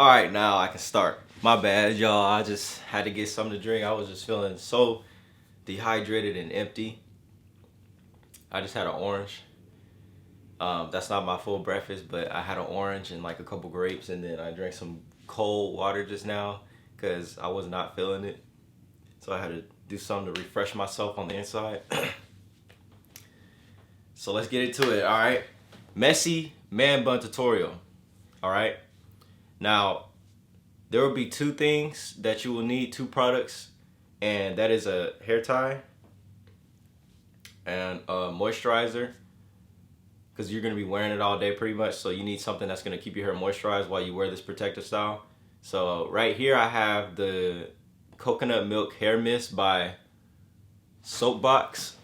All right, now I can start. My bad, y'all. I just had to get something to drink. I was just feeling so dehydrated and empty. I just had an orange. That's not my full breakfast, but I had an orange and like a couple grapes, and then I drank some cold water just now because I was not feeling it. So I had to do something to refresh myself on the inside. So let's get into it, all right? Messy Man Bun tutorial, all right? Now, there will be two things that you will need, two products, and that is a hair tie and a moisturizer, because you're going to be wearing it all day pretty much, so you need something that's going to keep your hair moisturized while you wear this protective style. So right here I have the coconut milk hair mist by Soapbox.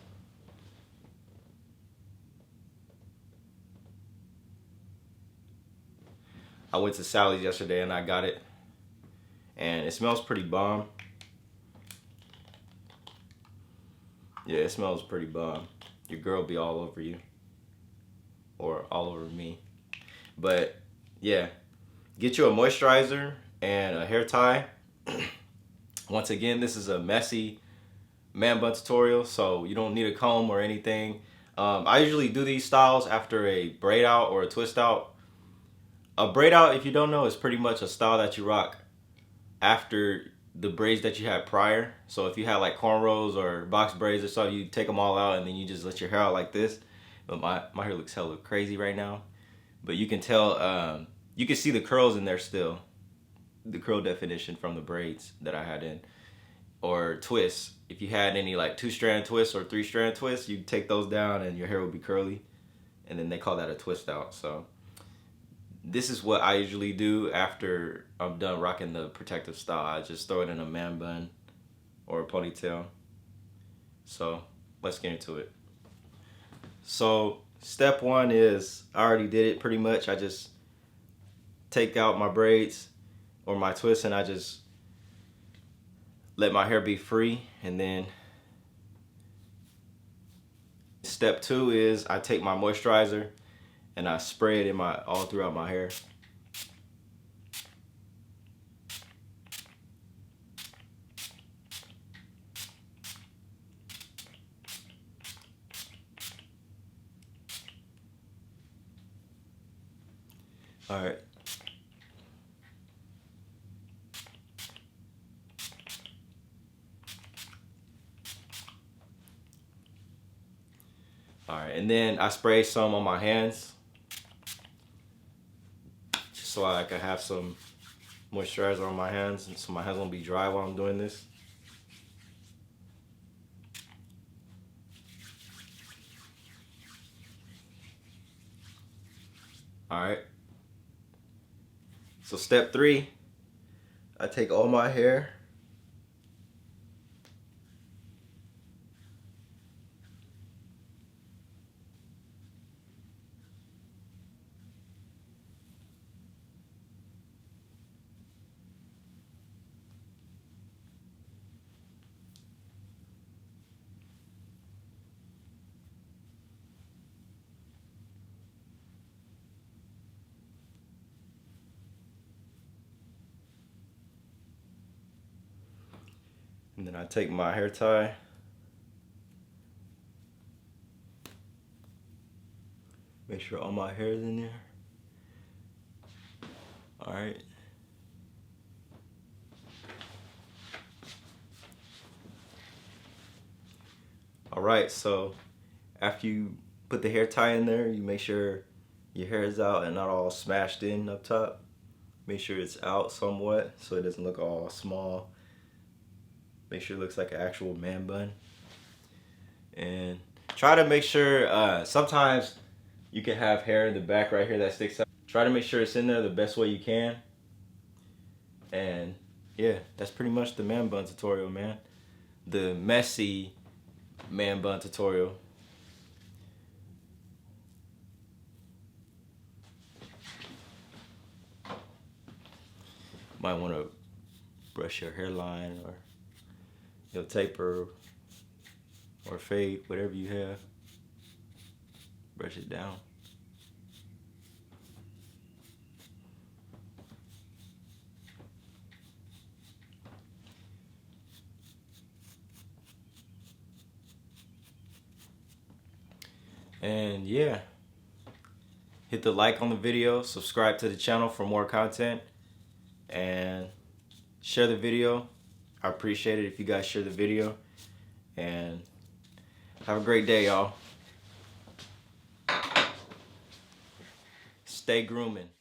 I went to Sally's yesterday and I got it, and it smells pretty bomb. Yeah, it smells pretty bomb. Your girl be all over you, or all over me. But yeah, get you a moisturizer and a hair tie. Once again, this is a messy man bun tutorial, so you don't need a comb or anything. I usually do these styles after a braid out or a twist out. A braid out, if you don't know, is pretty much a style that you rock after the braids that you had prior. So if you had like cornrows or box braids or something, you take them all out and then you just let your hair out like this. But my hair looks hella crazy right now. But you can tell, you can see the curls in there still. The curl definition from the braids that I had in. Or twists. If you had any like 2-strand twists or 3-strand twists, you take those down and your hair would be curly. And then they call that a twist out. So this is what I usually do after I'm done rocking the protective style. I just throw it in a man bun or a ponytail. So let's get into it. So step one is, I already did it pretty much. I just take out my braids or my twists and I just let my hair be free. And then step two is I take my moisturizer and I spray it in all throughout my hair. All right. All right, and then I spray some on my hands, just so I can have some moisturizer on my hands, and so my hands won't be dry while I'm doing this. All right. So step three, I take all my hair and then I take my hair tie. Make sure all my hair is in there. All right. All right, so after you put the hair tie in there, you make sure your hair is out and not all smashed in up top. Make sure it's out somewhat so it doesn't look all small. Make sure it looks like an actual man bun. And try to make sure, sometimes you can have hair in the back right here that sticks out. Try to make sure it's in there the best way you can. And yeah, that's pretty much the man bun tutorial, man. The messy man bun tutorial. Might want to brush your hairline or your taper or fade, whatever you have. Brush it down. And yeah, hit the like on the video, subscribe to the channel for more content, and share the video. I appreciate it if you guys share the video. And have a great day, y'all. Stay grooming.